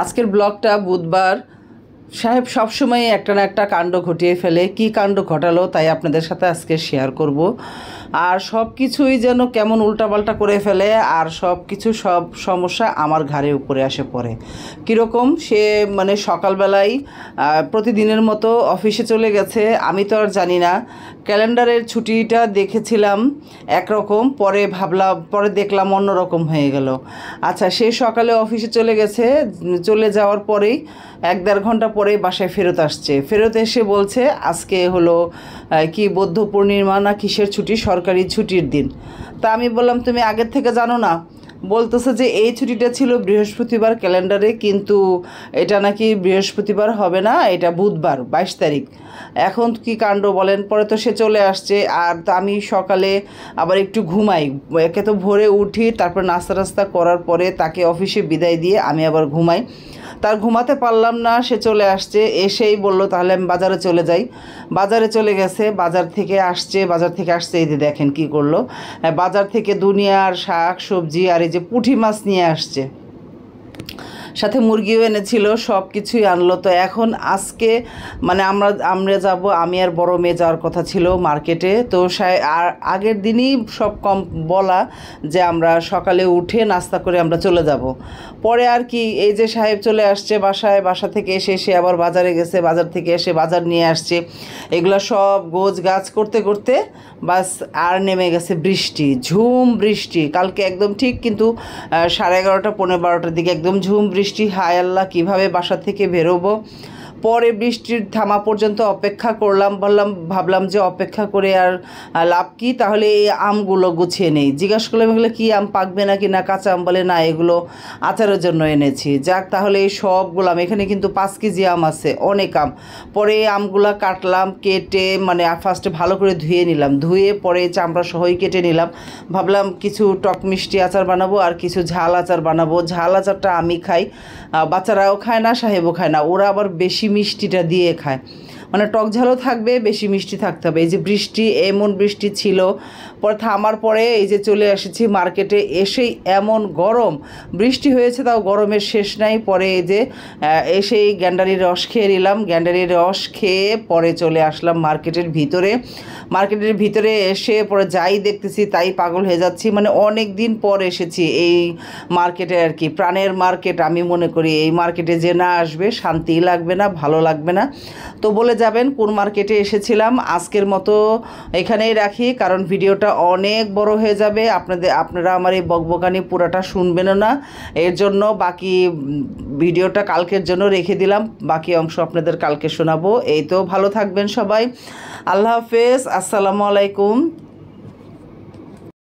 আজকের ব্লগটা বুধবার। সাহেব সবসময় একটা না একটা কাণ্ড ঘটিয়ে ফেলে। কি কাণ্ড ঘটালো তাই আপনাদের সাথে আজকে শেয়ার করব। আর সব কিছুই যেন কেমন উল্টাপাল্টা করে ফেলে, আর সব সমস্যা আমার ঘাড়ের উপরে আসে পড়ে। কীরকম সে মানে সকালবেলায় প্রতিদিনের মতো অফিসে চলে গেছে। আমি তো আর জানি না, ক্যালেন্ডারের ছুটিটা দেখেছিলাম একরকম, পরে দেখলাম অন্যরকম হয়ে গেল। আচ্ছা, সে সকালে অফিসে চলে গেছে, চলে যাওয়ার পরেই 1-1.5 ঘন্টা পরে বাসায় ফেরত আসছে। ফেরত এসে বলছে আজকে হলো কি বৌদ্ধ পূর্ণিমা না কিসের ছুটি, সরকারি ছুটির দিন। তা আমি বললাম তুমি আগের থেকে জানো না? বলতেছে যে এই ছুটিটা ছিল বৃহস্পতিবার ক্যালেন্ডারে, কিন্তু এটা নাকি বৃহস্পতিবার হবে না, এটা বুধবার 22 তারিখ। এখন কি কাণ্ড বলেন। পরে তো সে চলে আসছে, আর তো আমি সকালে আবার একটু ঘুমাই। একে তো ভোরে উঠি, তারপর নাস্তা করার পরে তাকে অফিসে বিদায় দিয়ে আমি আবার ঘুমাই। তার ঘুমাতে পারলাম না, সে চলে আসছে। এসেই বলল তাহলে আমি বাজারে চলে যাই। বাজারে চলে গেছে, বাজার থেকে আসছে এই যে দেখেন কি করলো। বাজার থেকে দুনিয়ার শাক সবজি আর এই যে পুঁটি মাছ নিয়ে আসছে, সাথে মুরগিও এনেছিল, সব কিছুই আনলো। তো এখন আজকে মানে আমরা যাব, আমি আর বড় মেয়ে যাওয়ার কথা ছিল মার্কেটে। তো আর আগের দিনই সব বলা যে আমরা সকালে উঠে নাস্তা করে আমরা চলে যাব। পরে আর কি এই যে সাহেব চলে আসছে বাসা থেকে এসে আবার বাজারে গেছে, বাজার থেকে এসে বাজার নিয়ে আসছে। এগুলো সব গোছ গাছ করতে করতে বাস আর নেমে গেছে বৃষ্টি, ঝুম বৃষ্টি। কালকে একদম ঠিক কিন্তু 11:30 পৌনে 12টার দিকে একদম ঝুম বৃষ্টি। হায় আল্লাহ, কীভাবে বাসা থেকে বেরোবো। পরে বৃষ্টির থামা পর্যন্ত অপেক্ষা করলাম, ভাবলাম যে অপেক্ষা করে আর লাভ কি, তাহলে এই আমগুলো গুছিয়ে নেই। জিজ্ঞাসা করলাম এগুলো কী আম, পাকবে নাকি না কাঁচা আম? বলে না, এগুলো আচারের জন্য এনেছি। যাক, তাহলে এই সবগুলো এখানে কিন্তু 5 কেজি আম আছে, অনেক আম। পরে এই আমগুলো কাটলাম, কেটে মানে ফার্স্টে ভালো করে ধুয়ে নিলাম, ধুয়ে পরে চামড়া সহই কেটে নিলাম। ভাবলাম কিছু টক মিষ্টি আচার বানাবো আর কিছু ঝাল আচার বানাবো। ঝাল আচারটা আমি খাই, বাচ্চারাও খায় না, সাহেবও খায় না। ওরা আবার বেশি মিষ্টিটা দিয়ে খায়, মানে টক ঝালও থাকবে, বেশি মিষ্টি থাকতে হবে। এই যে বৃষ্টি, এমন বৃষ্টি ছিল। পরে থামার পরে এই যে চলে এসেছি মার্কেটে। এসেই এমন গরম, বৃষ্টি হয়েছে তাও গরমের শেষ নাই। পরে এই যে এসেই গ্যান্ডারির রস খেয়ে নিলাম। গ্যান্ডারির রস খেয়ে পরে চলে আসলাম মার্কেটের ভিতরে এসে পরে যাই দেখতেছি তাই পাগল হয়ে যাচ্ছি। মানে অনেক দিন পর এসেছি এই মার্কেটে আর কি, প্রাণের মার্কেট। আমি মনে করি এই মার্কেটে যে না আসবে শান্তি লাগবে না, ভালো লাগবে না। তো বলে যাবেন কোন মার্কেটে এসেছিলাম। আজকের মতো এখানেই রাখি, কারণ ভিডিওটা অনেক বড় হয়ে যাবে। আপনারা আমার এই বকবকানি পুরাটা শুনবেনও না, এর জন্য বাকি ভিডিওটা কালকের জন্য রেখে দিলাম। বাকি অংশ আপনাদের কালকে শোনাবো। এই তো, ভালো থাকবেন সবাই। আল্লাহ হাফেজ, আসসালামু আলাইকুম।